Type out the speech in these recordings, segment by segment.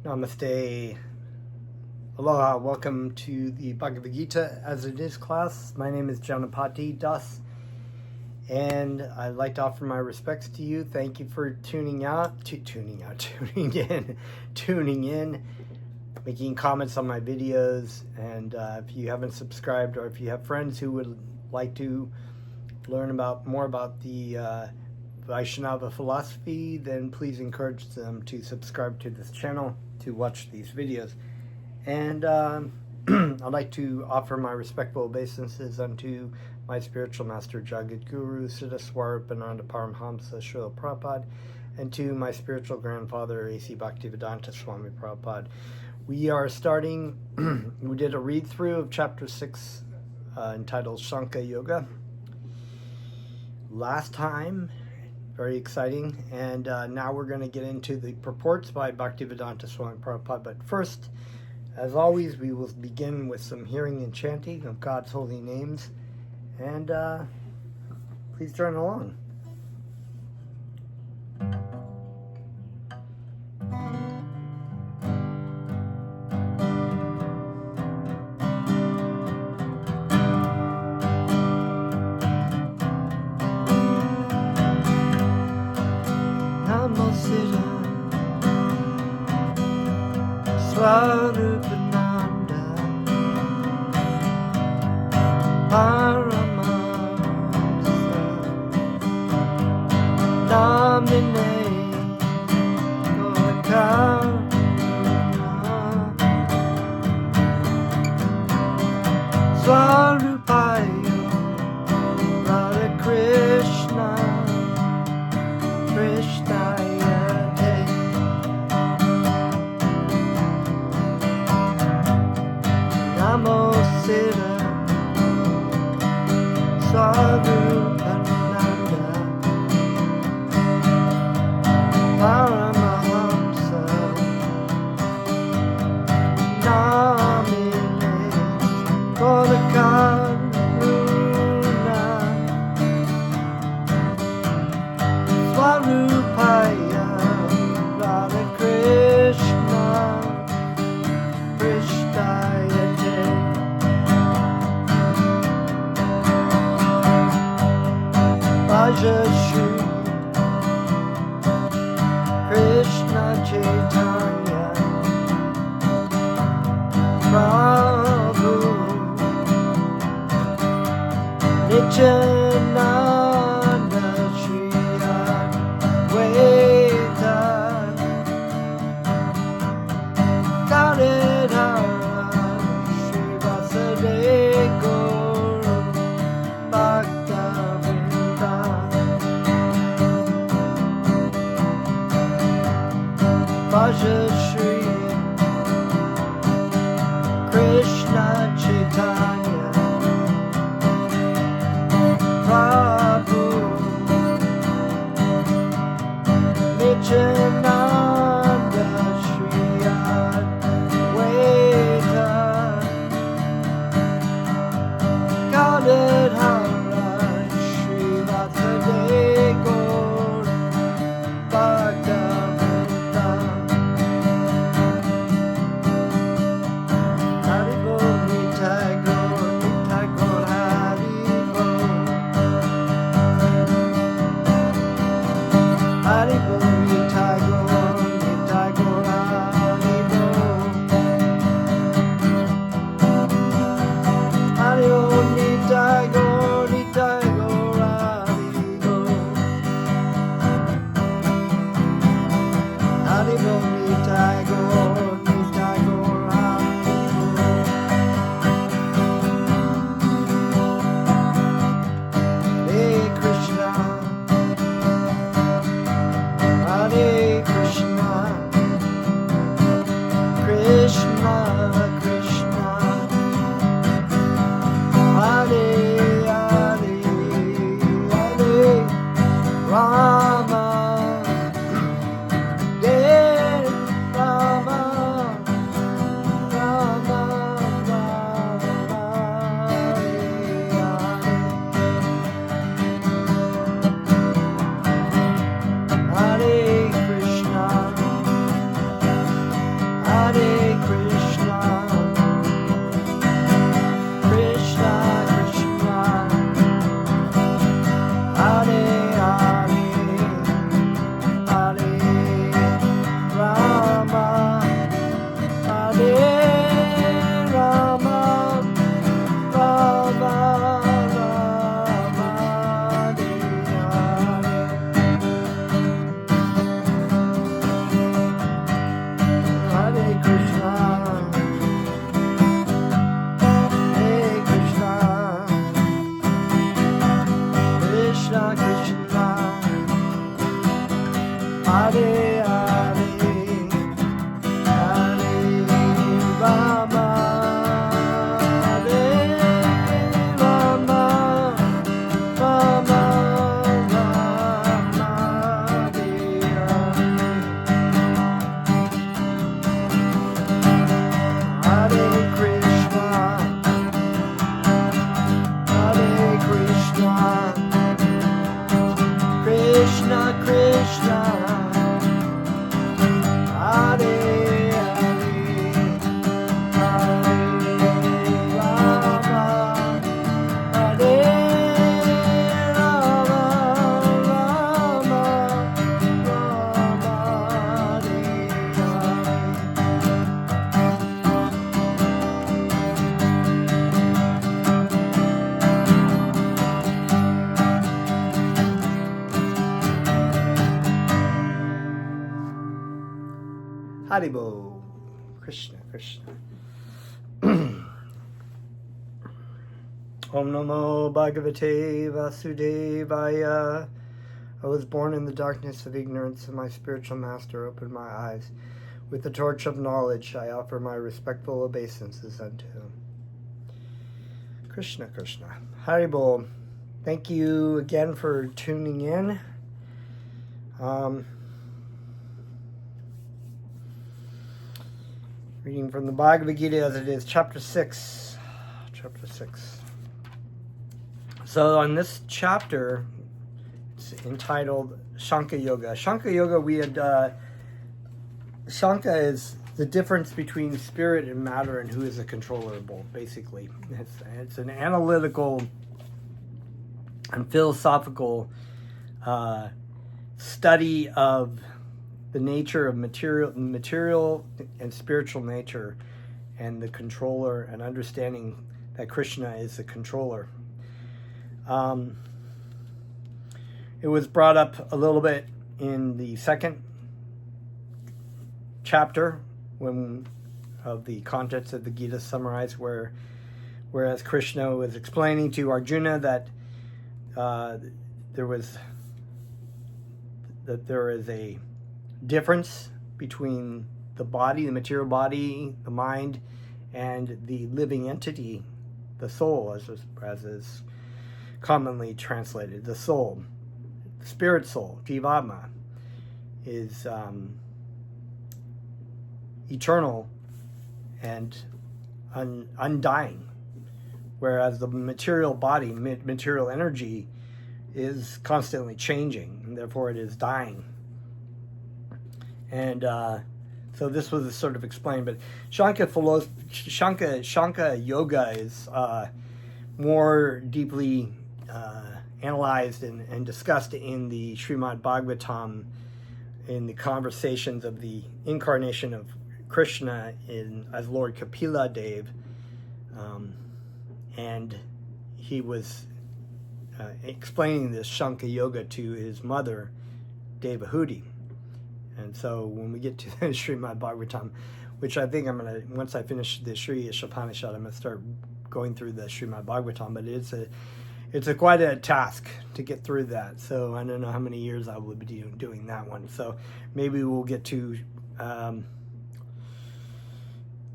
Namaste. Aloha. Welcome to the Bhagavad Gita as it is class. My name is Janapati Das, and I'd like to offer my respects to you. Thank you for tuning in, making comments on my videos. And if you haven't subscribed, or if you have friends who would like to learn more about the Vaishnava philosophy, then please encourage them to subscribe to this channel to watch these videos. And I'd like to offer my respectful obeisances unto my spiritual master Jagat Guru Siddha Swarupananda Paramhamsa Srila Prabhupada, and to my spiritual grandfather A.C. Bhaktivedanta Swami Prabhupada. We are starting, we did a read through of chapter 6 entitled Shankha Yoga last time. Very exciting. And now we're going to get into the purports by Bhaktivedanta Swami Prabhupada. But first, as always, we will begin with some hearing and chanting of God's holy names. And please join along. Swarupananda Paramhamsa Namine Gorakaruna Swarupaya Radha Krishna Krishnaya Namo Siddha Swarupananda Paramahamsa Namine Gorakaruna Swarupaya Radha Krishna Krishnaya Bhaja Shri Krishna Chaitanya Prabhu Nityananda Shri Advaita Gadadhara Shri Vasudeva Gaura Bhakta Bhaja Shri Krishna Chaitanya Prabhu Nityananda Shri Advaita Gadadhara Shri Vasudeva Gaura Bhakta Haribol Nitai Gaur Haribo. Krishna, Krishna. Om Namo Bhagavate Vasudevaya. I was born in the darkness of ignorance, and my spiritual master opened my eyes. With the torch of knowledge, I offer my respectful obeisances unto him. Krishna, Krishna. Haribo. Thank you again for tuning in. Reading from the Bhagavad Gita as it is, chapter 6. Chapter 6. So on this chapter, it's entitled Shanka Yoga. Shanka Yoga, Shanka is the difference between spirit and matter and who is the controller of both, basically. It's an analytical and philosophical study of the nature of material and spiritual nature, and the controller, and understanding that Krishna is the controller. It was brought up a little bit in the second chapter of the contents of the Gita summarized, whereas Krishna was explaining to Arjuna that there is a difference between the body, the material body, the mind, and the living entity, the soul, as is commonly translated. The soul, the spirit soul, Jivatma, is eternal and undying, whereas the material body, material energy, is constantly changing, and therefore it is dying. And so this was sort of explained, but Shanka Yoga is more deeply analyzed and discussed in the Srimad Bhagavatam, in the conversations of the incarnation of Krishna as Lord Kapila Dev, and he was explaining this Shanka Yoga to his mother, Devahuti. And so when we get to the Srimad Bhagavatam, which I think I'm going to, once I finish the Sri Ishapanishad, I'm going to start going through the Srimad Bhagavatam, but it's quite a task to get through that. So I don't know how many years I will be doing that one. So maybe we'll get to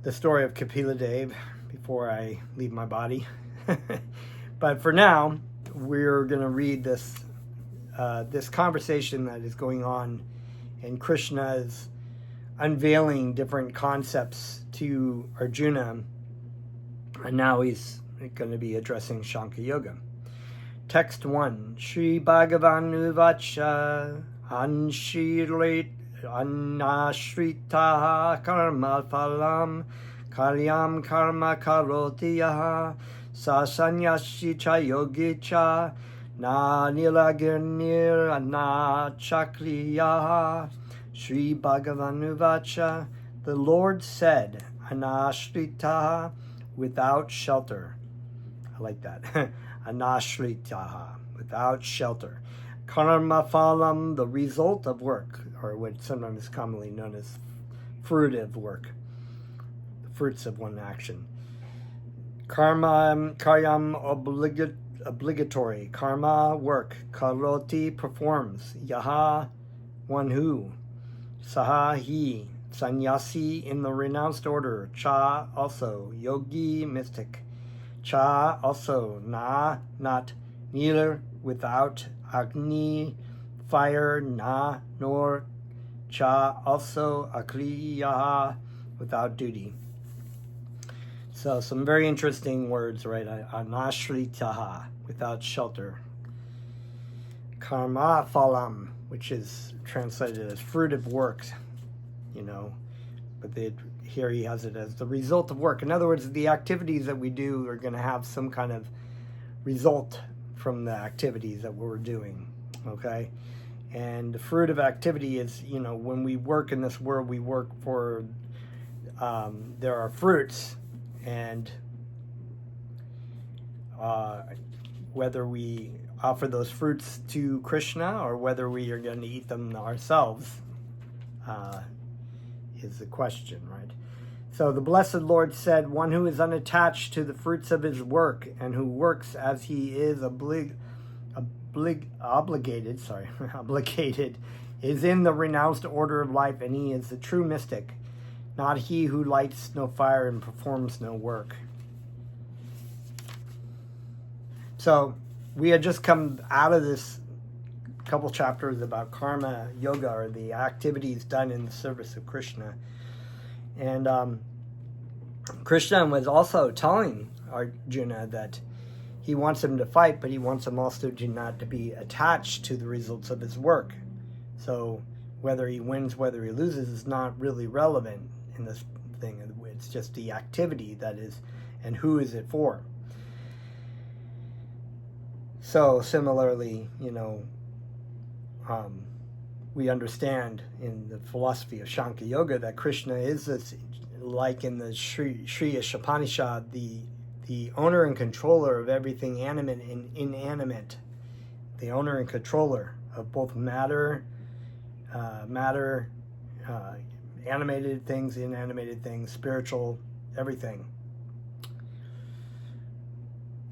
the story of Kapila Dev before I leave my body. But for now, we're going to read this conversation that is going on, and Krishna is unveiling different concepts to Arjuna, and now he's going to be addressing Shanka Yoga. Text 1. Shri Bhagavan Uvacha Anashrita Karma Phalam Karyam Karma Karoti Yaha Sasanyashi Cha Yogi Cha Na Nilagirnir Na Chakriyaha. Shri Bhagavan Uvacha. The Lord said, Anashritaha, without shelter. I like that. Anashritaha, without shelter. Karma phalam, the result of work, or what sometimes is commonly known as fruit of work, the fruits of one action. Karma, karyam, obligatory. Karma, work. Karoti, performs. Yaha, one who. Saha, he. Sannyasi, in the renounced order. Cha, also. Yogi, mystic. Cha, also. Na, not. Neither, without. Agni, fire. Na, nor. Cha, also. Akriya, without duty. So some very interesting words, right? Anashritaha, without shelter. Karma phalam, which is translated as fruit of works, but here he has it as the result of work. In other words, the activities that we do are going to have some kind of result from the activities that we're doing, okay? And the fruit of activity is, when we work in this world, we work for, there are fruits, and whether we offer those fruits to Krishna or whether we are going to eat them ourselves is the question, right? So the blessed Lord said, one who is unattached to the fruits of his work and who works as he is obligated is in the renounced order of life, and he is the true mystic, not he who lights no fire and performs no work. So we had just come out of this couple chapters about karma yoga, or the activities done in the service of Krishna. And Krishna was also telling Arjuna that he wants him to fight, but he wants him also to not to be attached to the results of his work. So whether he wins, whether he loses, is not really relevant in this thing. It's just the activity that is, and who is it for. So similarly, we understand in the philosophy of Shankar Yoga that Krishna is this, like in the Sri Ishopanishad, the owner and controller of everything animate and inanimate, the owner and controller of both matter, animated things, inanimated things, spiritual, everything.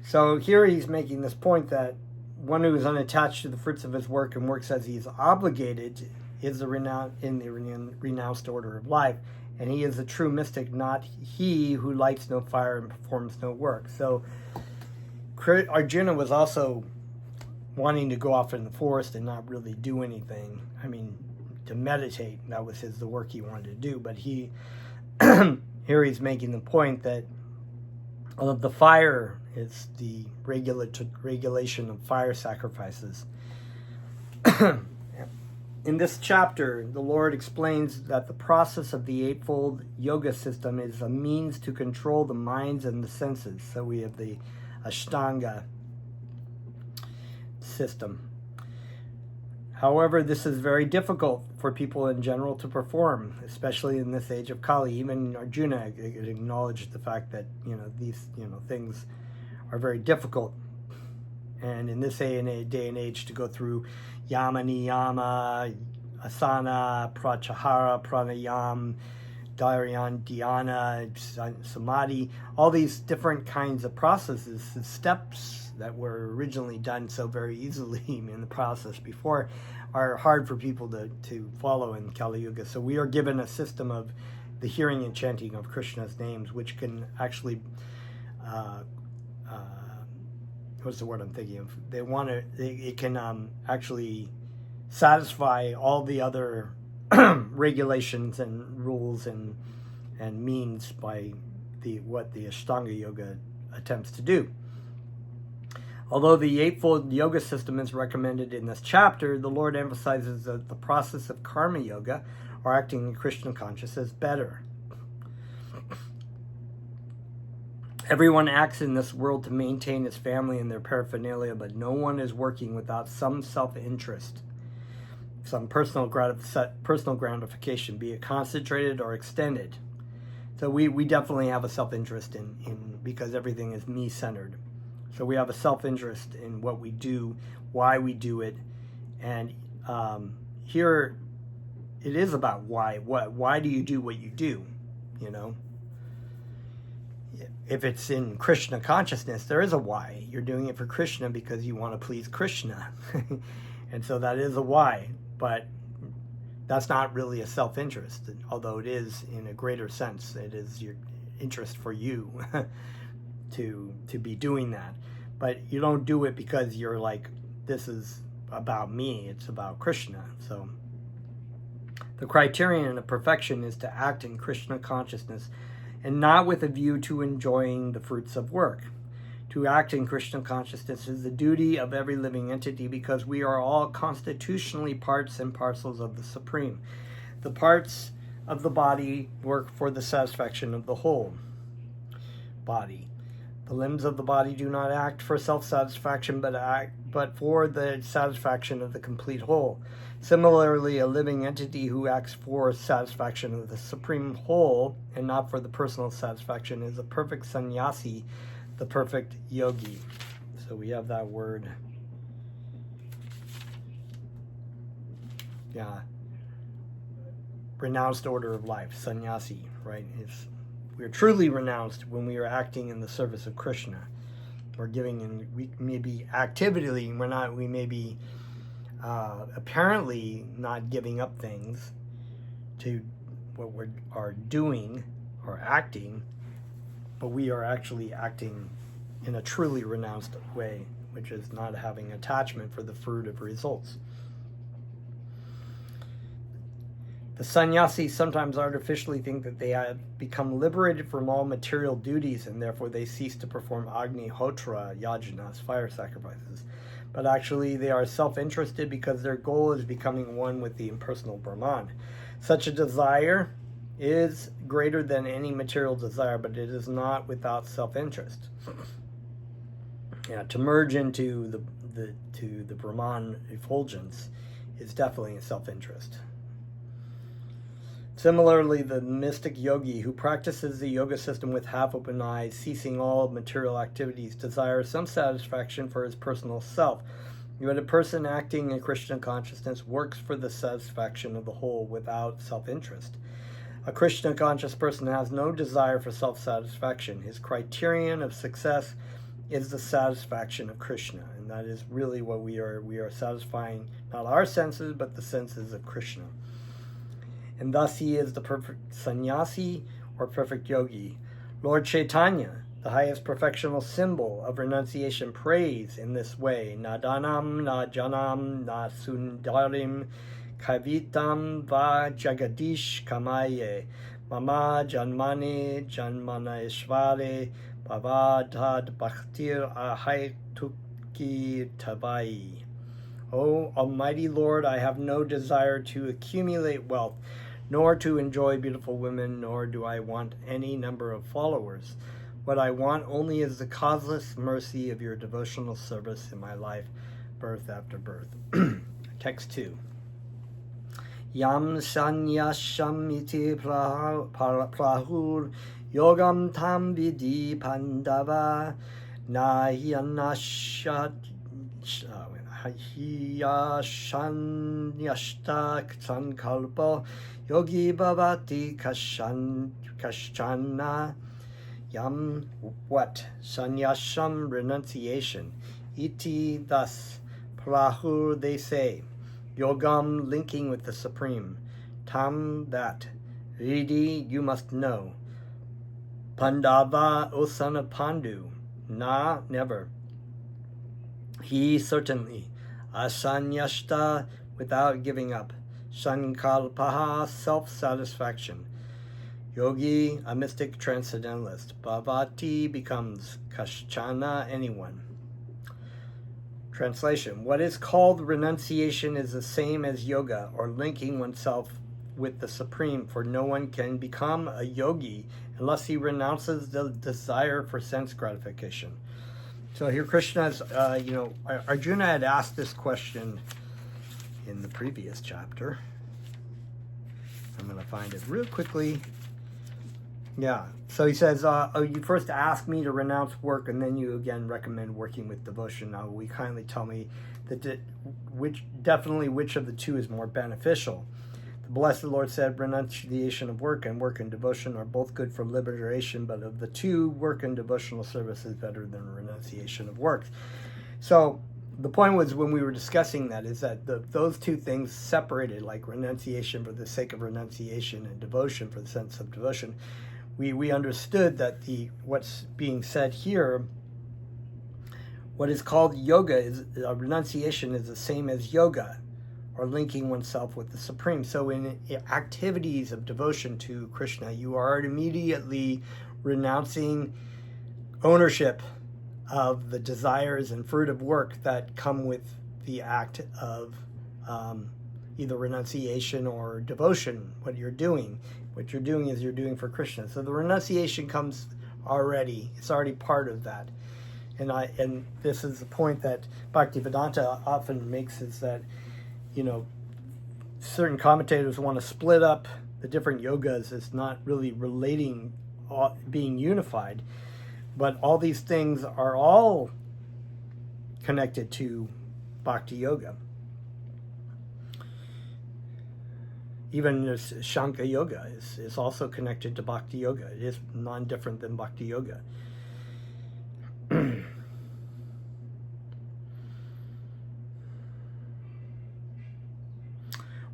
So here he's making this point that one who is unattached to the fruits of his work and works as he is obligated is the renounced order of life, and he is a true mystic, not he who lights no fire and performs no work. So Arjuna was also wanting to go off in the forest and not really do anything. I mean, to meditate, that was the work he wanted to do. But he here he's making the point that the fire is the regulation of fire sacrifices. In this chapter, the Lord explains that the process of the Eightfold Yoga system is a means to control the minds and the senses. So we have the Ashtanga system. However, this is very difficult for people in general to perform, especially in this age of Kali. Even Arjuna acknowledged the fact that these things are very difficult, and in this day and age, to go through yama, niyama, asana, pratyahara, pranayam, dhyana, samadhi, all these different kinds of processes, the steps that were originally done so very easily in the process before, are hard for people to follow in Kali Yuga. So we are given a system of the hearing and chanting of Krishna's names, which can actually what's the word I'm thinking of? It can actually satisfy all the other regulations and rules and means by what the Ashtanga Yoga attempts to do. Although the Eightfold Yoga system is recommended in this chapter, the Lord emphasizes that the process of Karma Yoga, or acting in Krishna consciousness, is better. Everyone acts in this world to maintain his family and their paraphernalia, but no one is working without some self-interest, some personal gratification, be it concentrated or extended. So we definitely have a self-interest in because everything is me-centered. So we have a self-interest in what we do, why we do it, and here it is about why. Why do you do what you do? If it's in Krishna consciousness, there is a why. You're doing it for Krishna because you want to please Krishna. And so that is a why. But that's not really a self-interest, although it is in a greater sense. It is your interest for you to be doing that. But you don't do it because you're like, this is about me. It's about Krishna. So the criterion of perfection is to act in Krishna consciousness and not with a view to enjoying the fruits of work. To act in Krishna consciousness is the duty of every living entity because we are all constitutionally parts and parcels of the Supreme. The parts of the body work for the satisfaction of the whole body. The limbs of the body do not act for self-satisfaction, but for the satisfaction of the complete whole. Similarly, a living entity who acts for satisfaction of the supreme whole and not for the personal satisfaction is a perfect sannyasi, the perfect yogi. So we have that word. Yeah. renounced order of life, sannyasi, right? We are truly renounced when we are acting in the service of Krishna. We're giving, and we may be actively, we may be apparently not giving up things to what we are doing or acting, but we are actually acting in a truly renounced way, which is not having attachment for the fruit of results. The sannyasis sometimes artificially think that they have become liberated from all material duties, and therefore they cease to perform agnihotra yajanas, fire sacrifices. But actually they are self-interested because their goal is becoming one with the impersonal Brahman. Such a desire is greater than any material desire, but it is not without self-interest. Yeah, to merge into the Brahman effulgence is definitely a self-interest. Similarly, the mystic yogi who practices the yoga system with half-open eyes, ceasing all material activities, desires some satisfaction for his personal self. Yet a person acting in Krishna consciousness works for the satisfaction of the whole without self-interest. A Krishna conscious person has no desire for self-satisfaction. His criterion of success is the satisfaction of Krishna, and that is really what we are satisfying, not our senses, but the senses of Krishna. And thus he is the perfect sannyasi or perfect yogi. Lord Chaitanya, the highest perfectional symbol of renunciation, prays in this way: Nadanam, na janam, na sundarim, kavitam va jagadish kamaye, mama janmane janmana ishvare, bhavadad bhaktir ahaitukki tavai. O Almighty Lord, I have no desire to accumulate wealth, nor to enjoy beautiful women, nor do I want any number of followers. What I want only is the causeless mercy of your devotional service in my life, birth after birth. Text 2. Yam sanyasham iti prahur yogam tam vidi pandava nahiyanashat Hiyashanyashta sankalpa yogi bhavati kashchana. Yam, what? Sanyasham, renunciation. Iti, thus. Prahur, they say. Yogam, linking with the Supreme. Tam, that. Ridi, you must know. Pandava, O son of Pandu. Na, never. He, certainly. Asanyashta, without giving up. Sankalpaha, self-satisfaction. Yogi, a mystic transcendentalist. Bhavati becomes. Kashchana, anyone. Translation. What is called renunciation is the same as yoga, or linking oneself with the Supreme, for no one can become a yogi unless he renounces the desire for sense gratification. So here Krishna's, Arjuna had asked this question in the previous chapter. I'm going to find it real quickly. Yeah, so he says, you first ask me to renounce work, and then you again recommend working with devotion. Now, will you kindly tell me which of the two is more beneficial? The Blessed Lord said, renunciation of work and devotion are both good for liberation, but of the two, work and devotional service is better than renunciation of work. So the point was, when we were discussing that, is that those two things separated, like renunciation for the sake of renunciation and devotion for the sense of devotion. We understood that what's being said here, what is called yoga, is renunciation is the same as yoga, or linking oneself with the Supreme. So in activities of devotion to Krishna, you are immediately renouncing ownership of the desires and fruit of work that come with the act of either renunciation or devotion. What you're doing is you're doing for Krishna. So the renunciation comes already. It's already part of that. And this is the point that Bhaktivedanta often makes, is that, certain commentators want to split up the different yogas as not really relating, being unified. But all these things are all connected to Bhakti Yoga. Even this Shankha Yoga is also connected to Bhakti Yoga. It is non-different than Bhakti Yoga.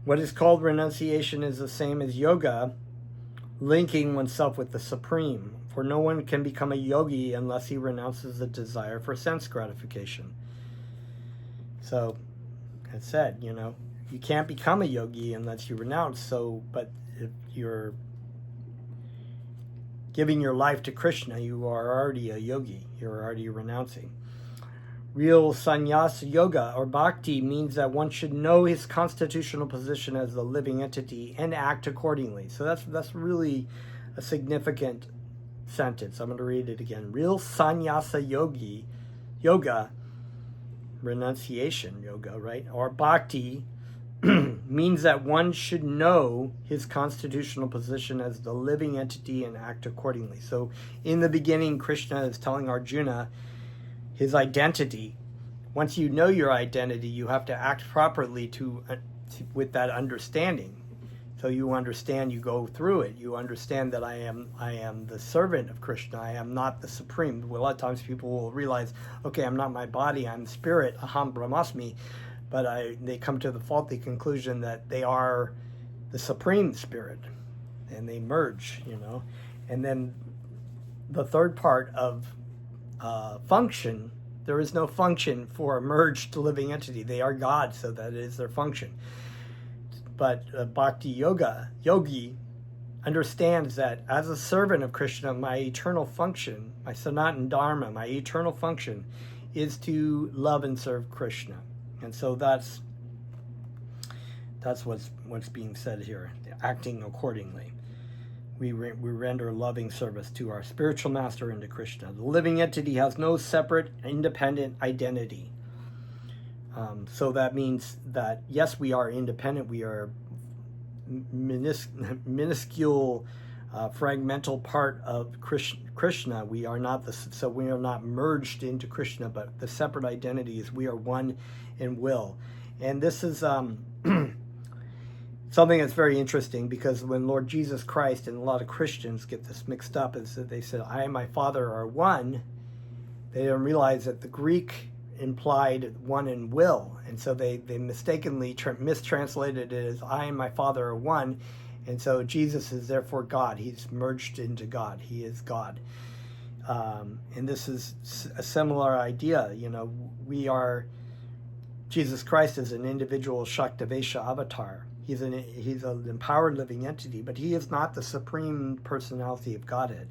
What is called renunciation is the same as yoga, linking oneself with the Supreme. For no one can become a yogi unless he renounces the desire for sense gratification. So, as said, you can't become a yogi unless you renounce. But if you're giving your life to Krishna, you are already a yogi. You're already renouncing. Real sannyasa yoga or bhakti means that one should know his constitutional position as the living entity and act accordingly. So that's really a significant sentence. I'm going to read it again. Real sannyasa yoga, renunciation yoga, right? Or bhakti means that one should know his constitutional position as the living entity and act accordingly. So in the beginning, Krishna is telling Arjuna his identity. Once you know your identity, you have to act properly with that understanding. So you understand, you go through it. You understand that I am the servant of Krishna. I am not the supreme. A lot of times people will realize, okay, I'm not my body, I'm spirit, aham brahmasmi. But they come to the faulty conclusion that they are the supreme spirit, and they merge, And then the third part of function, there is no function for a merged living entity. They are God, so that is their function. But Bhakti yogi understands that as a servant of Krishna, my eternal function, my Sanatana Dharma, my eternal function is to love and serve Krishna. And so that's what's being said here, acting accordingly. We render loving service to our spiritual master and to Krishna. The living entity has no separate, independent identity. So that means that, yes, we are independent. We are minuscule, fragmental part of Krishna. We are not so we are not merged into Krishna, but the separate identity is we are one in will. And this is something that's very interesting, because when Lord Jesus Christ, and a lot of Christians get this mixed up, is that they said, I and my Father are one. They didn't realize that the Greek implied one in will. And so they mistakenly mistranslated it as I and my Father are one. And so Jesus is therefore God. He's merged into God. He is God. And this is a similar idea. Jesus Christ is an individual Shaktavesha avatar. He's an empowered living entity, but he is not the supreme personality of Godhead.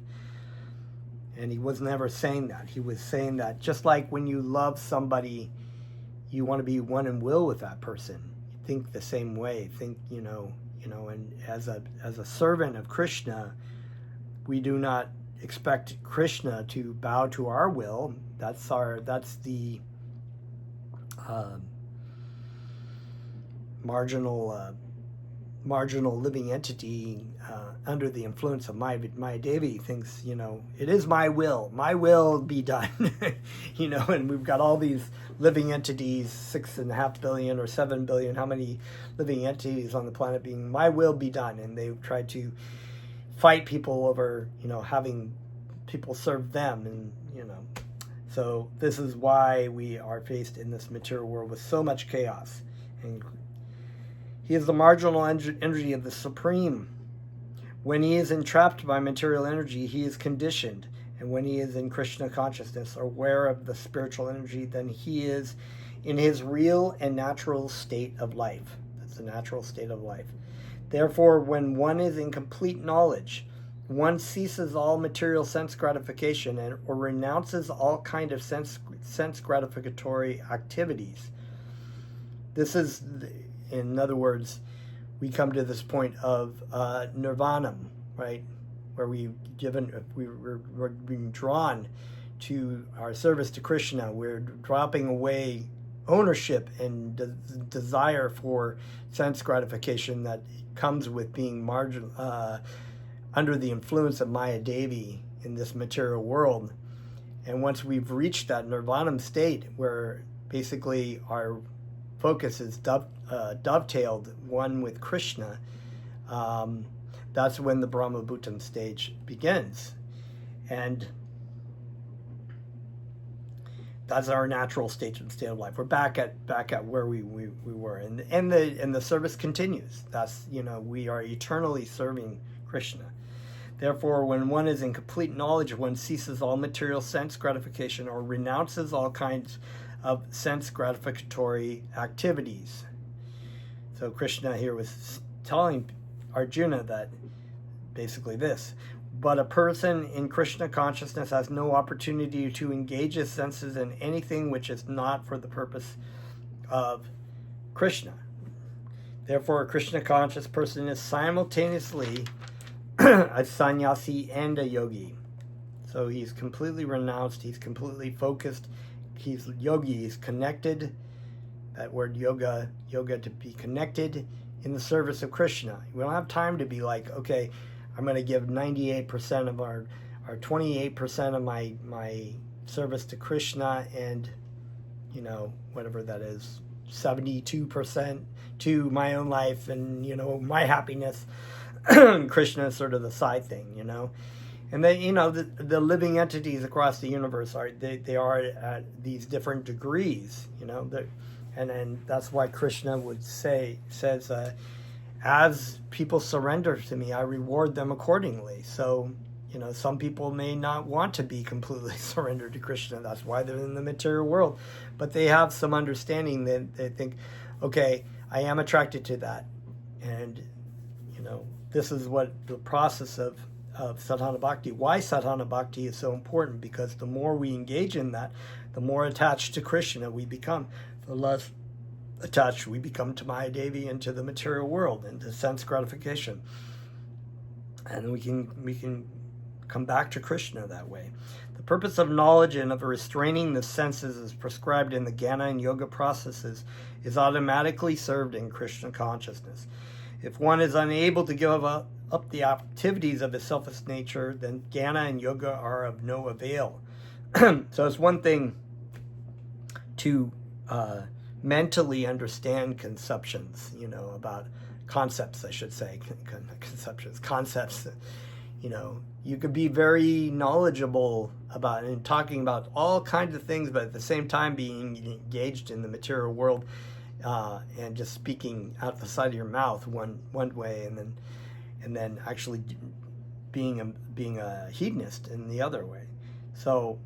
And he was never saying that. He was saying that just like when you love somebody, you want to be one in will with that person. You think the same way. And as a servant of Krishna, we do not expect Krishna to bow to our will. That's the marginal living entity under the influence of Maya Devi thinks, it is my will be done. And we've got all these living entities, 6.5 billion or 7 billion, how many living entities on the planet being my will be done. And they've tried to fight people over, having people serve them. And, so this is why we are faced in this material world with so much chaos. And he is the marginal energy of the Supreme. When he is entrapped by material energy, he is conditioned. And when he is in Krishna consciousness, aware of the spiritual energy, then he is in his real and natural state of life. That's the natural state of life. Therefore, when one is in complete knowledge, one ceases all material sense gratification or renounces all kind of sense gratificatory activities. This is, in other words, we come to this point of nirvana, right? Where we're being drawn to our service to Krishna. We're dropping away ownership and desire for sense gratification that comes with being under the influence of Maya Devi in this material world. And once we've reached that nirvana state, where basically our focus is dovetailed one with Krishna, that's when the Brahma Bhutam stage begins. And that's our natural state of life. We're back at where we were, and the service continues. That's, we are eternally serving Krishna. Therefore, when one is in complete knowledge, one ceases all material sense gratification or renounces all kinds of sense gratificatory activities. So Krishna here was telling Arjuna that basically this. But a person in Krishna consciousness has no opportunity to engage his senses in anything which is not for the purpose of Krishna. Therefore, a Krishna conscious person is simultaneously a sannyasi and a yogi. So he's completely renounced, he's completely focused, he's yogi, he's connected. That word yoga to be connected in the service of Krishna. We don't have time to be like, okay, I'm going to give 98% of our 28% of my service to Krishna, and whatever that is, 72% to my own life and my happiness. Krishna is sort of the side thing, And then the living entities across the universe are at these different degrees, and then that's why Krishna says. As people surrender to me, I reward them accordingly. So, some people may not want to be completely surrendered to Krishna. That's why they're in the material world. But they have some understanding that they think, okay, I am attracted to that. And, this is what the process of sadhana bhakti. Why sadhana bhakti is so important, because the more we engage in that, the more attached to Krishna we become, the less attached we become to Maya Devi and to the material world and to sense gratification, and we can come back to Krishna that way. The purpose of knowledge and of restraining the senses as prescribed in the Jnana and Yoga processes is automatically served in Krishna consciousness. If one is unable to give up the activities of his selfish nature, then Jnana and Yoga are of no avail. So it's one thing to mentally understand conceptions, about concepts, I should say, concepts. You could be very knowledgeable about and talking about all kinds of things, but at the same time being engaged in the material world and just speaking out the side of your mouth one way, and then actually being a hedonist in the other way. So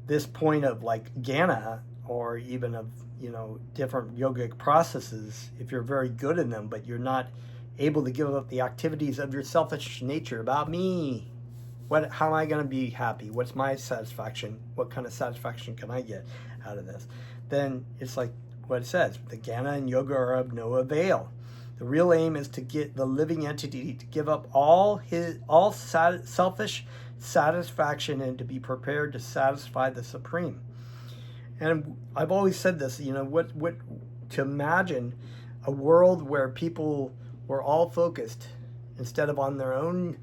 this point of like Jnana, or even of different yogic processes, if you're very good in them but you're not able to give up the activities of your selfish nature about me, how am I going to be happy, what's my satisfaction, what kind of satisfaction can I get out of this, then it's like what it says, the Jnana and Yoga are of no avail. The real aim is to get the living entity to give up all selfish satisfaction and to be prepared to satisfy the Supreme. And I've always said this, what to imagine a world where people were all focused instead of on their own,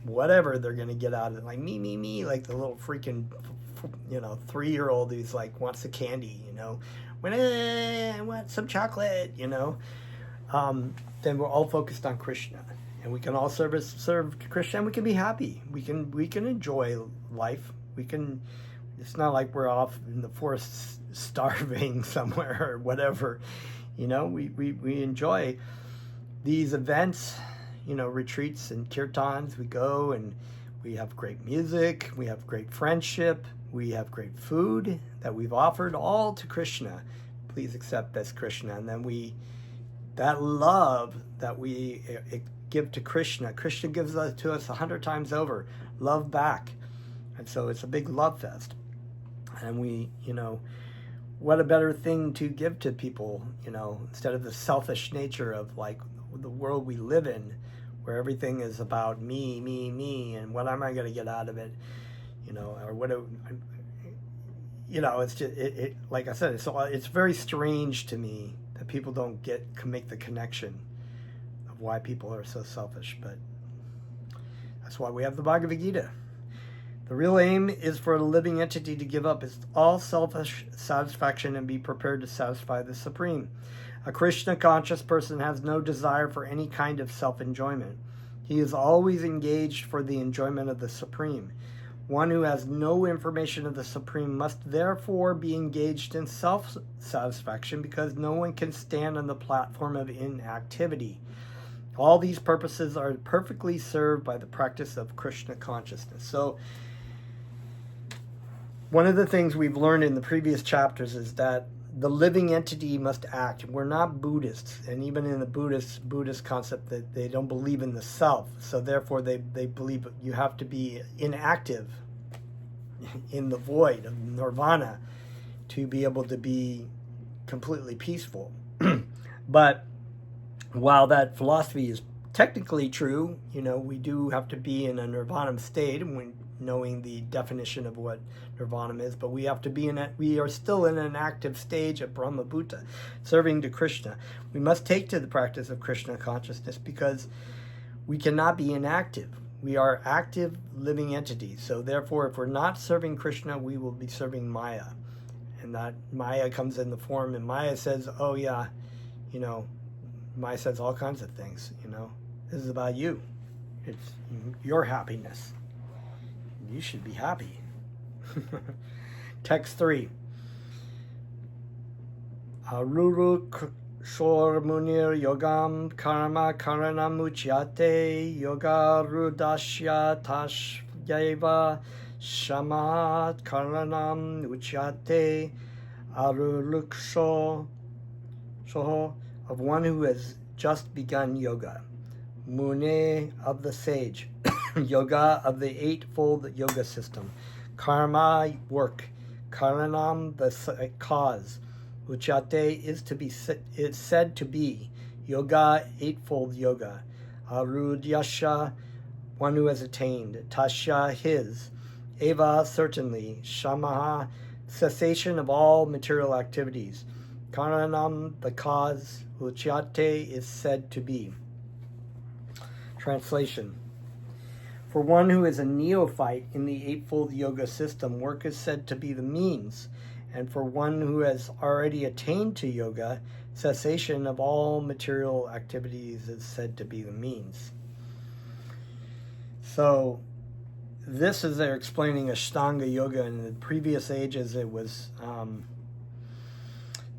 whatever they're going to get out of it, like me, like the little freaking, 3-year-old who's like wants the candy, when I want some chocolate, then we're all focused on Krishna, and we can all serve Krishna, and we can be happy. We can enjoy life. It's not like we're off in the forest starving somewhere or whatever. We enjoy these events, retreats and kirtans. We go and we have great music, we have great friendship, we have great food that we've offered all to Krishna. Please accept this, Krishna. And then that love that we give to Krishna gives to us 100 times over, love back. And so it's a big love fest. And what a better thing to give to people, instead of the selfish nature of like the world we live in, where everything is about me, and what am I going to get out of it, or what, it's just, like I said, it's very strange to me that people can make the connection of why people are so selfish, but that's why we have the Bhagavad Gita. The real aim is for a living entity to give up all selfish satisfaction and be prepared to satisfy the Supreme. A Krishna conscious person has no desire for any kind of self-enjoyment. He is always engaged for the enjoyment of the Supreme. One who has no information of the Supreme must therefore be engaged in self-satisfaction, because no one can stand on the platform of inactivity. All these purposes are perfectly served by the practice of Krishna consciousness. So, one of the things we've learned in the previous chapters is that the living entity must act. We're not Buddhists, and even in the Buddhist concept, that they don't believe in the self. So therefore, they believe you have to be inactive in the void of nirvana to be able to be completely peaceful. But while that philosophy is technically true, we do have to be in a nirvana state, and knowing the definition of what nirvana is, but we have to be we are still in an active stage of Brahma Bhuta, serving to Krishna. We must take to the practice of Krishna consciousness, because we cannot be inactive. We are active living entities. So therefore, if we're not serving Krishna, we will be serving Maya. And that Maya comes in the form, and Maya says, oh yeah, Maya says all kinds of things, This is about you. It's your happiness. You should be happy. Text 3. Aruru shor munir yogam karma karanam uchyate yoga rudashya tashyeva shamat karanam uchyate aruruksho of one who has just begun yoga. Mune of the sage. Yoga of the eightfold yoga system. Karma, work. Karanam, the cause. Uchate is said to be. Yoga, eightfold yoga. Arudyasha, one who has attained. Tasya, his. Eva, certainly. Shamaha, cessation of all material activities. Karanam, the cause. Uchate is said to be. Translation. For one who is a neophyte in the Eightfold Yoga system, work is said to be the means. And for one who has already attained to yoga, cessation of all material activities is said to be the means. So, this is they're explaining Ashtanga Yoga. In the previous ages, it was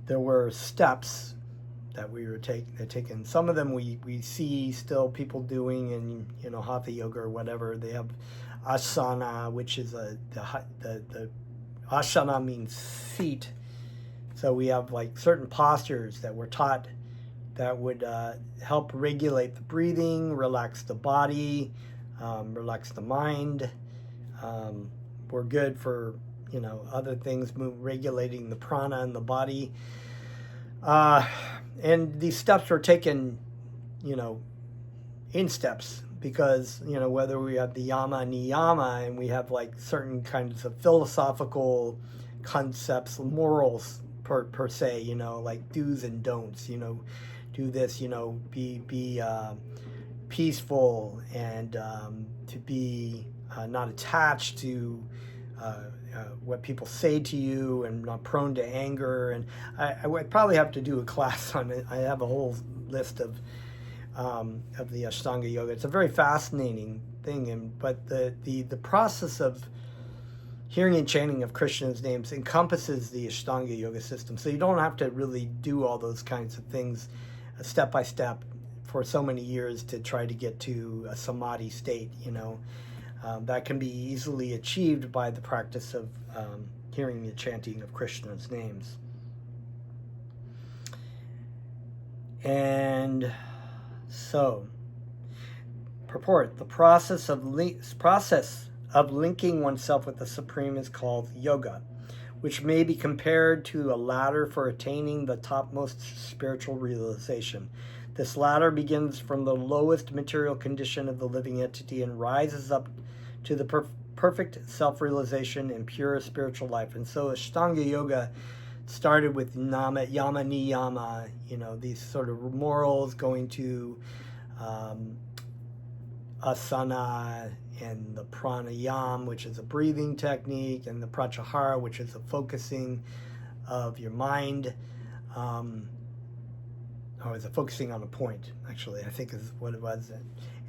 there were steps that we were taking. Some of them we see still people doing in Hatha Yoga or whatever. They have asana, which is the asana means seat. So we have like certain postures that we're taught that would help regulate the breathing, relax the body, relax the mind. We're good for other things, regulating the prana in the body. And these steps were taken, in steps, because, whether we have the yama and niyama, and we have like certain kinds of philosophical concepts, morals per se, like do's and don'ts, do this, be peaceful, and to be not attached to what people say to you, and not prone to anger. And I would probably have to do a class on it. I have a whole list of the Ashtanga Yoga. It's a very fascinating thing, but the process of hearing and chanting of Krishna's names encompasses the Ashtanga Yoga system. So you don't have to really do all those kinds of things step by step for so many years to try to get to a samadhi state, that can be easily achieved by the practice of hearing the chanting of Krishna's names. And so, purport: the process of linking oneself with the Supreme is called yoga, which may be compared to a ladder for attaining the topmost spiritual realization. This ladder begins from the lowest material condition of the living entity and rises up to the perfect self-realization and pure spiritual life. And so Ashtanga Yoga started with yama niyama, these sort of morals, going to asana, and the pranayama, which is a breathing technique, and the pratyahara, which is a focusing of your mind. or is it focusing on a point, actually, I think is what it was.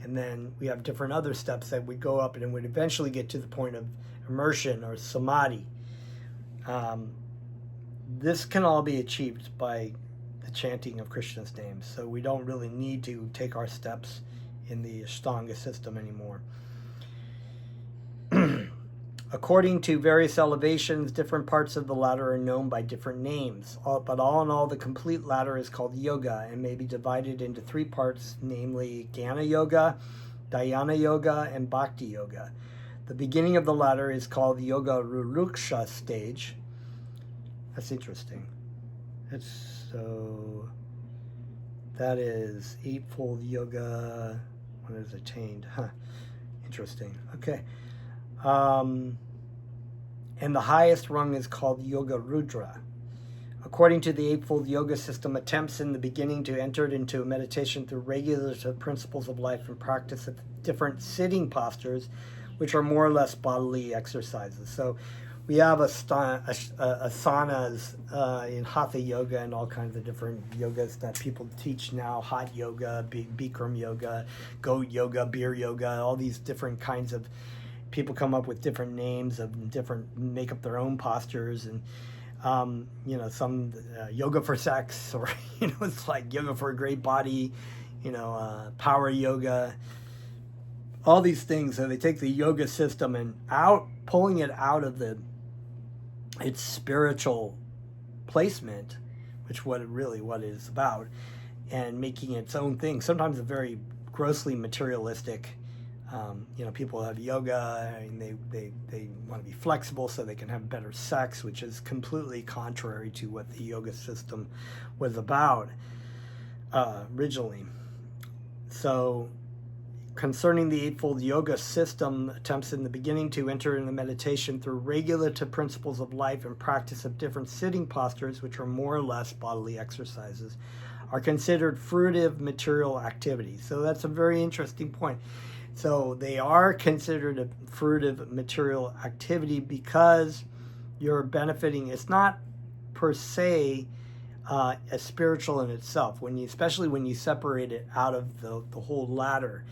And then we have different other steps that would go up and would eventually get to the point of immersion or samadhi. This can all be achieved by the chanting of Krishna's names, so we don't really need to take our steps in the Ashtanga system anymore. According to various elevations, different parts of the ladder are known by different names, but all in all, the complete ladder is called yoga and may be divided into 3 parts, namely Jnana Yoga, Dhyana Yoga, and Bhakti Yoga. The beginning of the ladder is called the Yoga Ruruksha stage. That's interesting. That is Eightfold Yoga. When is it attained? Interesting. Okay. And the highest rung is called Yoga Rudra. According to the Eightfold Yoga system, attempts in the beginning to enter into meditation through regulative principles of life and practice of different sitting postures, which are more or less bodily exercises. So we have asanas in Hatha Yoga and all kinds of different yogas that people teach now. Hot Yoga, Bikram Yoga, Goat Yoga, Beer Yoga, all these different kinds of people come up with different names of different, make up their own postures, and some yoga for sex, or it's like yoga for a great body, power yoga, all these things. So they take the yoga system and pulling it out of its spiritual placement, which what it is about, and making its own thing. Sometimes a very grossly materialistic. People have yoga and they want to be flexible so they can have better sex, which is completely contrary to what the yoga system was about originally. So concerning the Eightfold Yoga system, attempts in the beginning to enter into meditation through regulative principles of life and practice of different sitting postures, which are more or less bodily exercises, are considered fruitive material activities. So that's a very interesting point. So they are considered a fruitive material activity because you're benefiting. It's not per se as spiritual in itself. Especially when you separate it out of the whole ladder,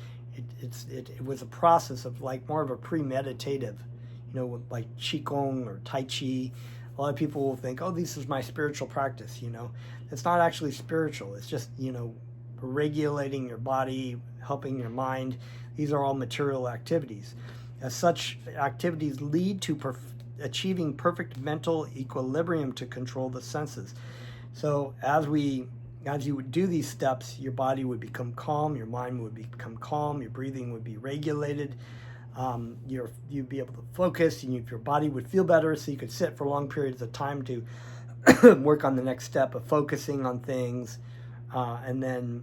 it was a process of like more of a premeditative, like Qigong or Tai Chi. A lot of people will think, oh, this is my spiritual practice. It's not actually spiritual. It's just regulating your body, helping your mind. These are all material activities. As such, activities lead to achieving perfect mental equilibrium to control the senses. So as you would do these steps, your body would become calm, your mind would become calm, your breathing would be regulated, you'd be able to focus, and your body would feel better, so you could sit for long periods of time to work on the next step of focusing on things, and then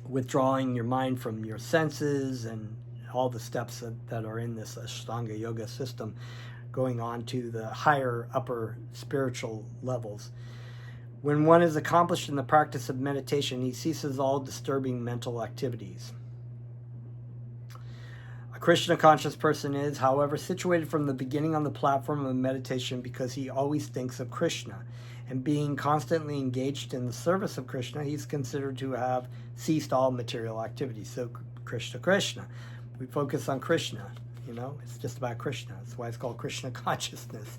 withdrawing your mind from your senses and all the steps that are in this Ashtanga Yoga system, going on to the higher upper spiritual levels. When one is accomplished in the practice of meditation, he ceases all disturbing mental activities. A Krishna conscious person is, however, situated from the beginning on the platform of meditation because he always thinks of Krishna. And being constantly engaged in the service of Krishna, he's considered to have ceased all material activities. So Krishna. We focus on Krishna, it's just about Krishna. That's why it's called Krishna consciousness.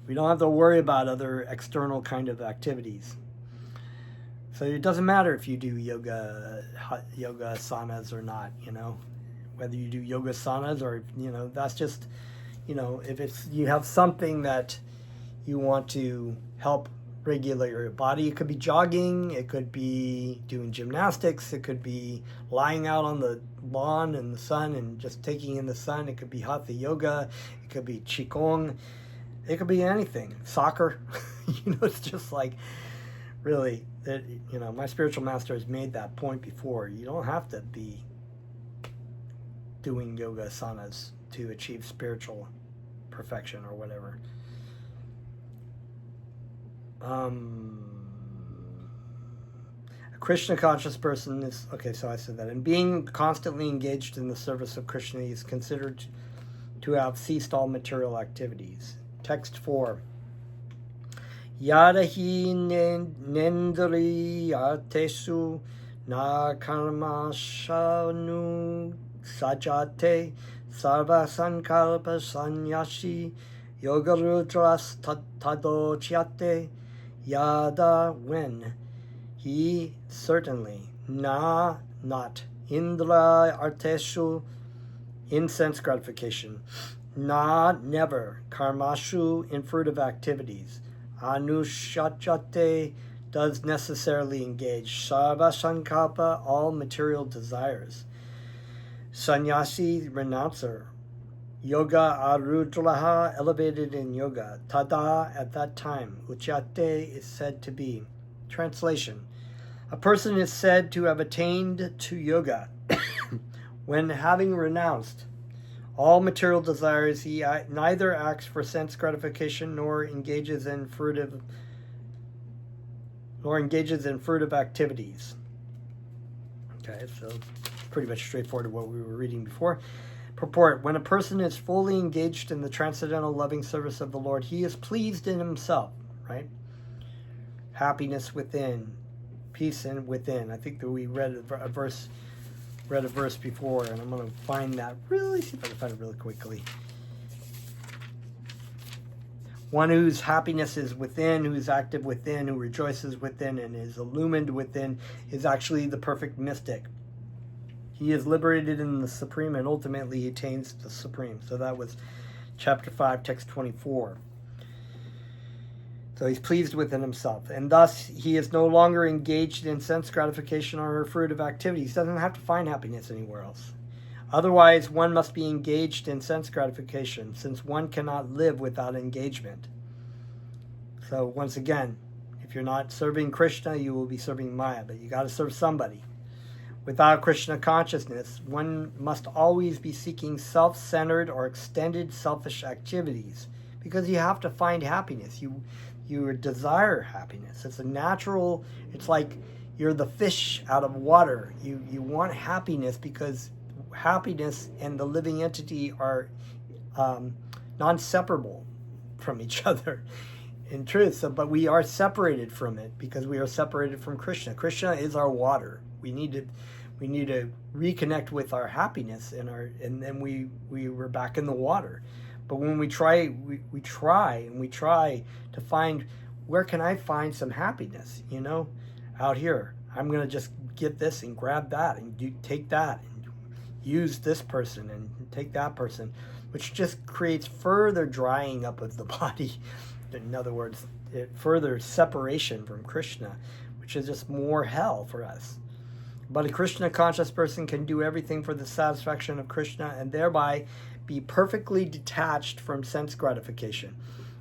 We don't have to worry about other external kind of activities. So it doesn't matter if you do yoga asanas or not, whether you do yoga asanas or, that's just, if you have something that you want to help regulate your body. It could be jogging, it could be doing gymnastics, it could be lying out on the lawn in the sun and just taking in the sun, it could be Hatha Yoga, it could be Qigong, it could be anything. Soccer, it's just like, really, my spiritual master has made that point before. You don't have to be doing yoga asanas to achieve spiritual perfection or whatever. A Krishna conscious person is, so I said that. And being constantly engaged in the service of Krishna, he is considered to have ceased all material activities. Text 4. Yadahi nendriyateshu na karma shanu sajate sarva sankalpa sanyashi yogarudras tadochyate. Yada, when he certainly, na, not, indra arteshu, in sense gratification, na, never, karmashu, in fruitive activities, anushachate, does necessarily engage, sarva sankalpa, all material desires, sannyasi, renouncer, yoga arudraha, elevated in yoga, tada, at that time, uchyate, is said to be. Translation: a person is said to have attained to yoga when, having renounced all material desires, he neither acts for sense gratification nor engages in fruitive activities. Okay, so pretty much straightforward to what we were reading before. Purport: when a person is fully engaged in the transcendental loving service of the Lord, he is pleased in himself, right? Happiness within, peace in within. I think that we read a verse before, and I'm going to find that see if I can find it really quickly. One whose happiness is within, who is active within, who rejoices within, and is illumined within, is actually the perfect mystic. He is liberated in the Supreme, and ultimately he attains the Supreme. So that was chapter 5, text 24. So he's pleased within himself, and thus he is no longer engaged in sense gratification or fruitive activities. He doesn't have to find happiness anywhere else. Otherwise, one must be engaged in sense gratification, since one cannot live without engagement. So once again, if you're not serving Krishna, you will be serving Maya, but you got to serve somebody. Without Krishna consciousness, one must always be seeking self-centered or extended selfish activities, because you have to find happiness. You desire happiness. It's a natural, it's like you're the fish out of water. You want happiness because happiness and the living entity are non-separable from each other in truth. So, but we are separated from it because we are separated from Krishna. Krishna is our water. We need to reconnect with our happiness and then we were back in the water. But when we try to find, where can I find some happiness? Out here, I'm going to just get this and grab that and take that and use this person and take that person, which just creates further drying up of the body. In other words, further separation from Krishna, which is just more hell for us. But a Krishna conscious person can do everything for the satisfaction of Krishna and thereby be perfectly detached from sense gratification.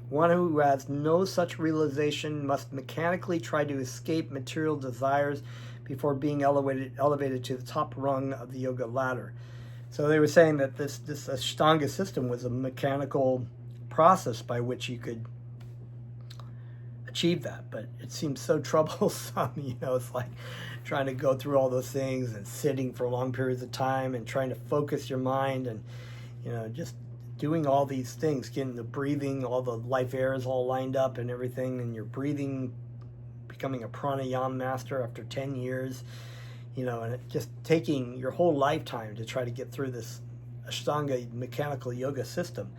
One who has no such realization must mechanically try to escape material desires before being elevated to the top rung of the yoga ladder. So they were saying that this Ashtanga system was a mechanical process by which you could achieve that, but it seems so troublesome. It's like trying to go through all those things and sitting for long periods of time and trying to focus your mind and just doing all these things, getting the breathing, all the life airs all lined up and everything, and you're breathing, becoming a pranayama master after 10 years, and it just taking your whole lifetime to try to get through this Ashtanga mechanical yoga system.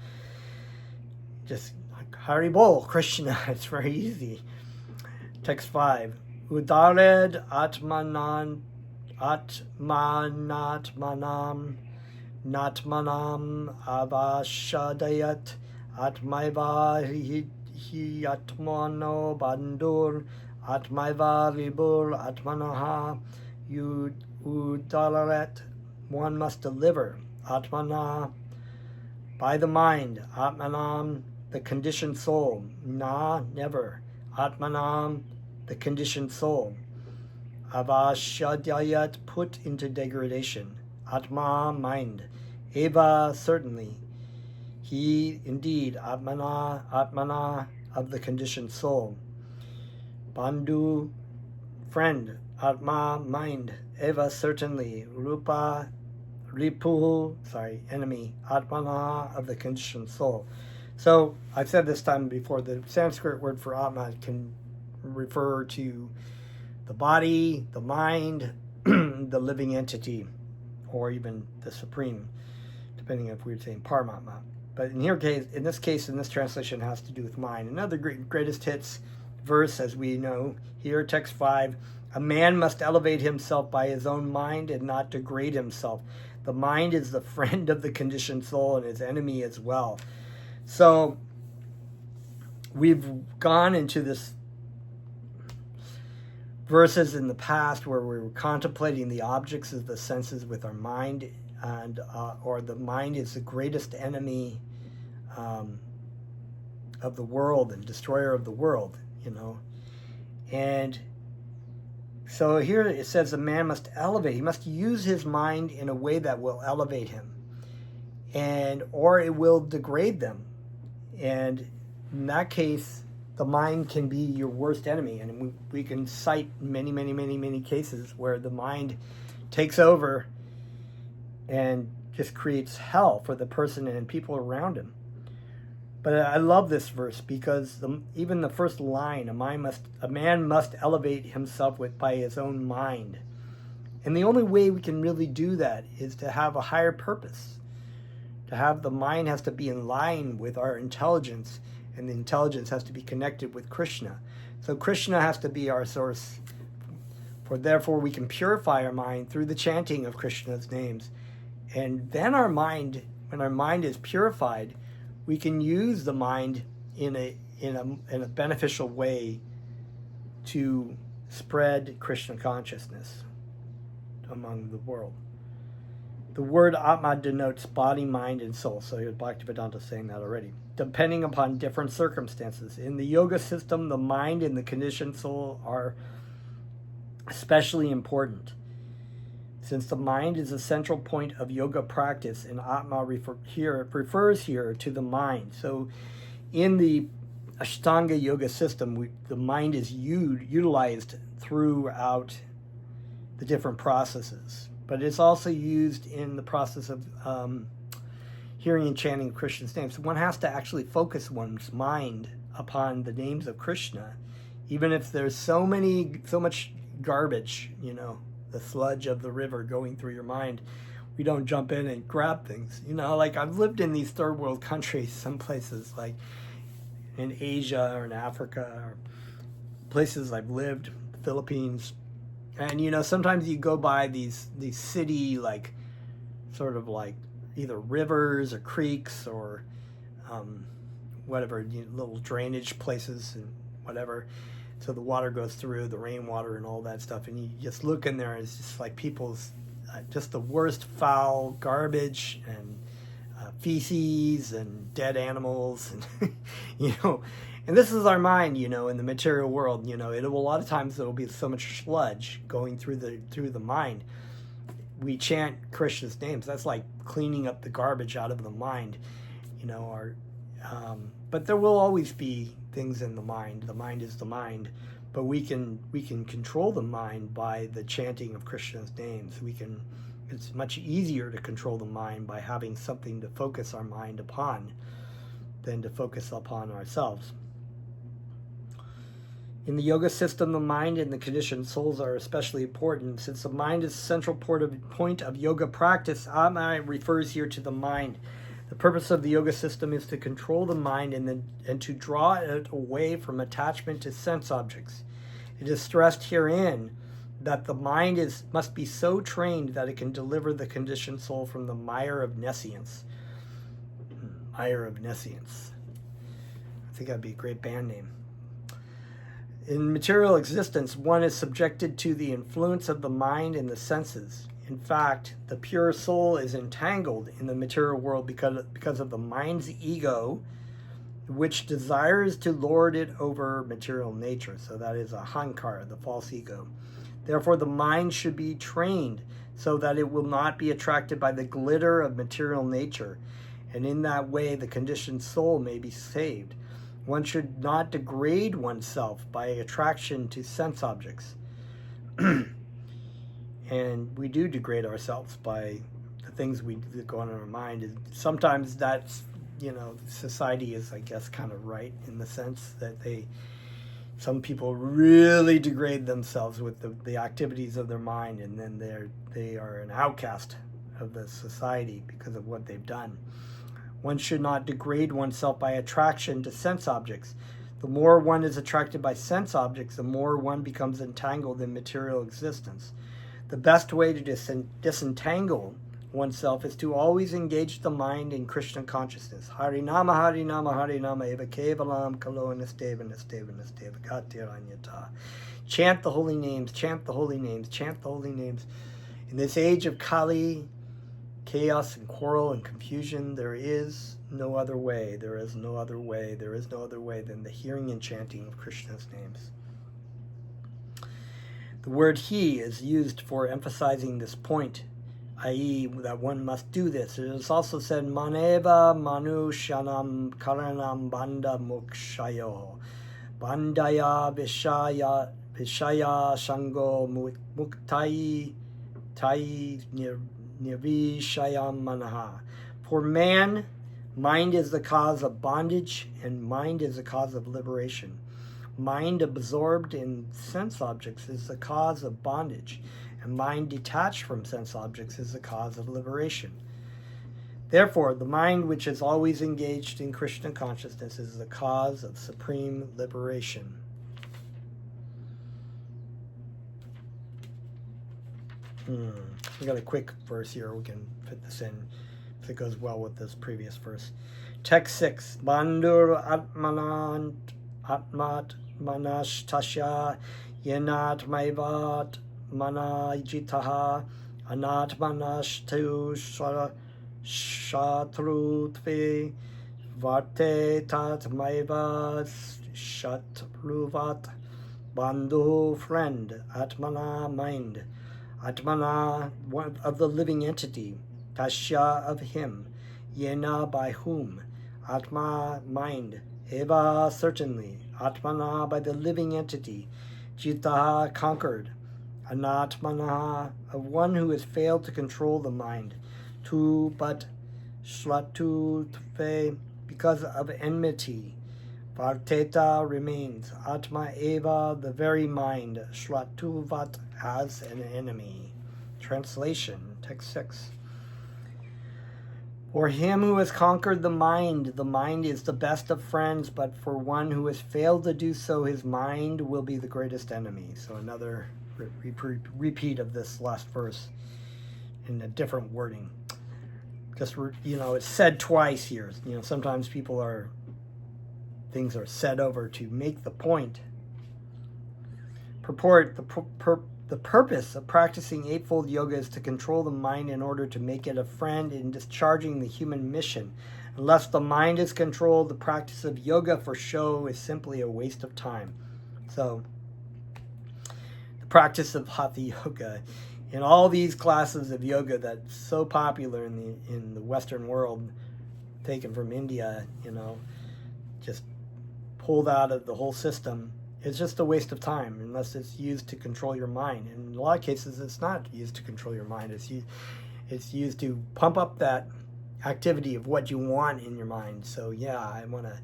Just Hari Bol, Krishna, it's very easy. Text 5. Udared atmanatmanam natmanam avashadayat atmaiva hi atmano bandur atmaiva vibur atmanaha udaret. One must deliver atmana by the mind, atmanam the conditioned soul, na never, atmanam the conditioned soul, avashadayat put into degradation, atma mind, eva certainly, he indeed, atmana of the conditioned soul, bandhu friend, atma mind, eva certainly, enemy, atmana of the conditioned soul. So I've said this time before, the Sanskrit word for Atma can refer to the body, the mind, the living entity, or even the supreme, depending if we're saying Paramatma. But in this translation, it has to do with mind. Another greatest hits verse, as we know here, text 5, a man must elevate himself by his own mind and not degrade himself. The mind is the friend of the conditioned soul and his enemy as well. So we've gone into this verses in the past where we were contemplating the objects of the senses with our mind, and or the mind is the greatest enemy of the world and destroyer of the world, and so here it says a man must elevate. He must use his mind in a way that will elevate him, or it will degrade them. And in that case, the mind can be your worst enemy. And we can cite many, many, many, many cases where the mind takes over and just creates hell for the person and people around him. But I love this verse because even the first line, a man must elevate himself by his own mind. And the only way we can really do that is to have a higher purpose. The mind has to be in line with our intelligence, and the intelligence has to be connected with Krishna. So Krishna has to be our source. Therefore we can purify our mind through the chanting of Krishna's names. And then when our mind is purified, we can use the mind in a beneficial way to spread Krishna consciousness among the world. The word Atma denotes body, mind, and soul. So Bhaktivedanta is saying that already. Depending upon different circumstances. In the yoga system, the mind and the conditioned soul are especially important. Since the mind is a central point of yoga practice, and Atma refers here to the mind. So in the Ashtanga yoga system, the mind is utilized throughout the different processes. But it's also used in the process of hearing and chanting Krishna's names. So one has to actually focus one's mind upon the names of Krishna, even if there's so much garbage, the sludge of the river going through your mind. We don't jump in and grab things. Like I've lived in these third world countries, some places like in Asia or in Africa, or places I've lived, Philippines. And sometimes you go by these city, like sort of like either rivers or creeks or whatever, little drainage places and whatever. So the water goes through, the rainwater and all that stuff. And you just look in there, and it's just like people's, just the worst foul garbage and feces and dead animals. And, and this is our mind, in the material world. A lot of times there will be so much sludge going through the mind. We chant Krishna's names. That's like cleaning up the garbage out of the mind, but there will always be things in the mind. The mind is the mind, but we can control the mind by the chanting of Krishna's names. It's much easier to control the mind by having something to focus our mind upon than to focus upon ourselves. In the yoga system, the mind and the conditioned souls are especially important. Since the mind is the central point of yoga practice, Atma refers here to the mind. The purpose of the yoga system is to control the mind and to draw it away from attachment to sense objects. It is stressed herein that the mind must be so trained that it can deliver the conditioned soul from the mire of nescience. Mire of nescience. I think that'd be a great band name. In material existence, one is subjected to the influence of the mind and the senses. In fact, the pure soul is entangled in the material world because of the mind's ego, which desires to lord it over material nature. So that is ahankara, the false ego. Therefore, the mind should be trained so that it will not be attracted by the glitter of material nature, and in that way the conditioned soul may be saved. One should not degrade oneself by attraction to sense objects. And we do degrade ourselves by the things that go on in our mind. And sometimes that's society is, I guess, kind of right in the sense that some people really degrade themselves with the activities of their mind, and then they are an outcast of the society because of what they've done. One should not degrade oneself by attraction to sense objects. The more one is attracted by sense objects, the more one becomes entangled in material existence. The best way to disentangle oneself is to always engage the mind in Krishna consciousness. Harinama, Harinama, Harinama, eva kevalam kalo nisteva nisteva nisteva gatiranyata. Chant the holy names, chant the holy names, chant the holy names. In this age of Kali, chaos and quarrel and confusion, there is no other way. There is no other way. There is no other way than the hearing and chanting of Krishna's names. The word he is used for emphasizing this point, i.e. that one must do this. It is also said, Maneva manushanam karanam banda mukshayo. Bandaya vishaya shango muktai tai nirvishayam manaha. For man, mind is the cause of bondage, and mind is the cause of liberation. Mind absorbed in sense objects is the cause of bondage, and mind detached from sense objects is the cause of liberation. Therefore, the mind which is always engaged in Krishna consciousness is the cause of supreme liberation. We got a quick verse here. We can fit this in if it goes well with this previous verse. Text 6. Bandur atmanant atmat manashtasya yenat maivat manajitaha anat manashtu shatrutve varte tat maivat shatruvat. Bandhu, friend. Atmana, mind. Atmana, one of the living entity. Tasya, of him. Yena, by whom. Atma, mind. Eva, certainly. Atmana, by the living entity. Jitaha, conquered. Anatmana, of one who has failed to control the mind. Tu, but. Shlatu, tve, because of enmity. Varteta, remains. Atma eva, the very mind. Shlatuvat, as an enemy. Translation, text 6. For him who has conquered the mind is the best of friends, but for one who has failed to do so, his mind will be the greatest enemy. So another repeat of this last verse in a different wording. Just, it's said twice here. Sometimes things are said over to make the point. Purport, the purpose of practicing Eightfold Yoga is to control the mind in order to make it a friend in discharging the human mission. Unless the mind is controlled, the practice of yoga for show is simply a waste of time. So, the practice of Hatha Yoga, in all these classes of yoga that's so popular in the Western world, taken from India, just pulled out of the whole system, it's just a waste of time unless it's used to control your mind. And in a lot of cases, it's not used to control your mind. It's used to pump up that activity of what you want in your mind. So yeah, I want to,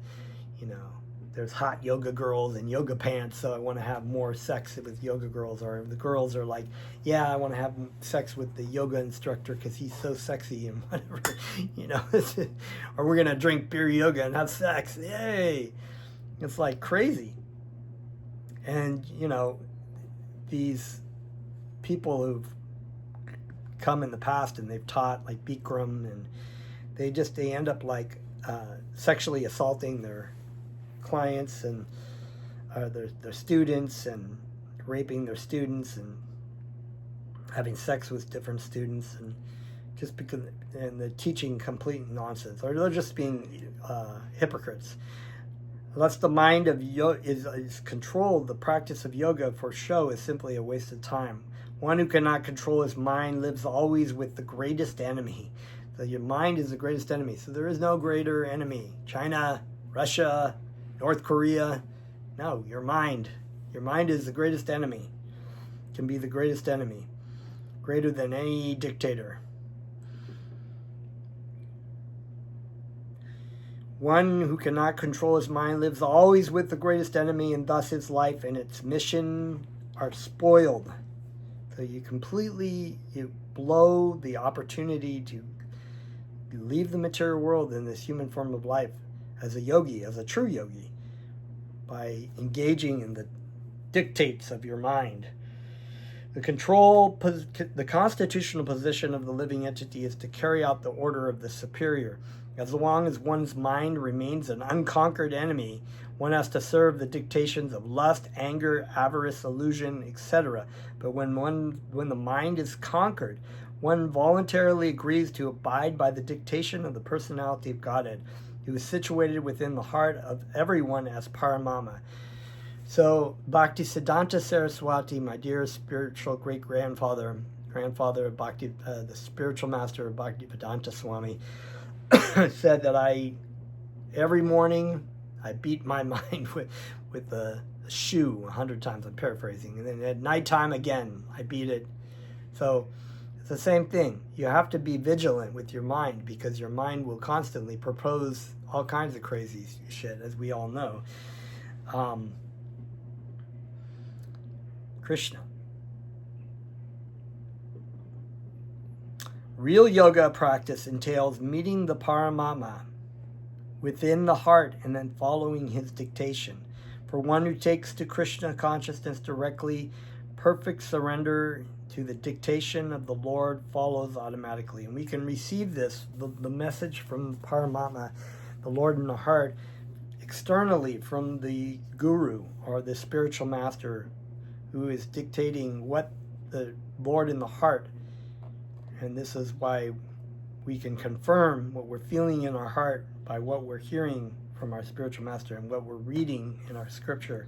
there's hot yoga girls in yoga pants, so I want to have more sex with yoga girls. Or the girls are like, yeah, I want to have sex with the yoga instructor because he's so sexy and whatever, or we're going to drink beer yoga and have sex. Yay! It's like crazy. And, these people who've come in the past and they've taught, like Bikram, and they end up like sexually assaulting their clients and their students, and raping their students and having sex with different students, and they're teaching complete nonsense, or they're just being hypocrites. Unless the mind of yoga is controlled, the practice of yoga for show is simply a waste of time. One who cannot control his mind lives always with the greatest enemy. So your mind is the greatest enemy. So there is no greater enemy. China, Russia, North Korea. No, your mind. Your mind is the greatest enemy. Can be the greatest enemy. Greater than any dictator. One who cannot control his mind lives always with the greatest enemy, and thus his life and its mission are spoiled. So you blow the opportunity to leave the material world in this human form of life as a yogi, as a true yogi, by engaging in the dictates of your mind. The constitutional position of the living entity is to carry out the order of the superior. As long as one's mind remains an unconquered enemy, one has to serve the dictations of lust, anger, avarice, illusion, etc. But when the mind is conquered, one voluntarily agrees to abide by the dictation of the personality of Godhead, who is situated within the heart of everyone as Paramama. So, Bhaktisiddhanta Saraswati, my dear spiritual great-grandfather, of Bhakti, the spiritual master of Bhaktivedanta Swami, said that every morning I beat my mind with a shoe 100 times. I'm paraphrasing. And then at nighttime again, I beat it. So it's the same thing. You have to be vigilant with your mind, because your mind will constantly propose all kinds of crazy shit, as we all know. Krishna. Real yoga practice entails meeting the Paramama within the heart and then following his dictation. For one who takes to Krishna consciousness directly, perfect surrender to the dictation of the Lord follows automatically. And we can receive this, the message from Paramama, the Lord in the heart, externally from the guru or the spiritual master who is dictating what the Lord in the heart. And this is why we can confirm what we're feeling in our heart by what we're hearing from our spiritual master and what we're reading in our scripture.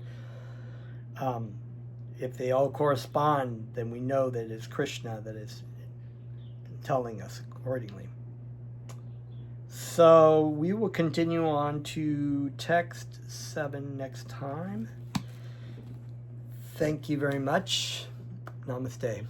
If they all correspond, then we know that it's Krishna that is telling us accordingly. So we will continue on to text 7 next time. Thank you very much. Namaste.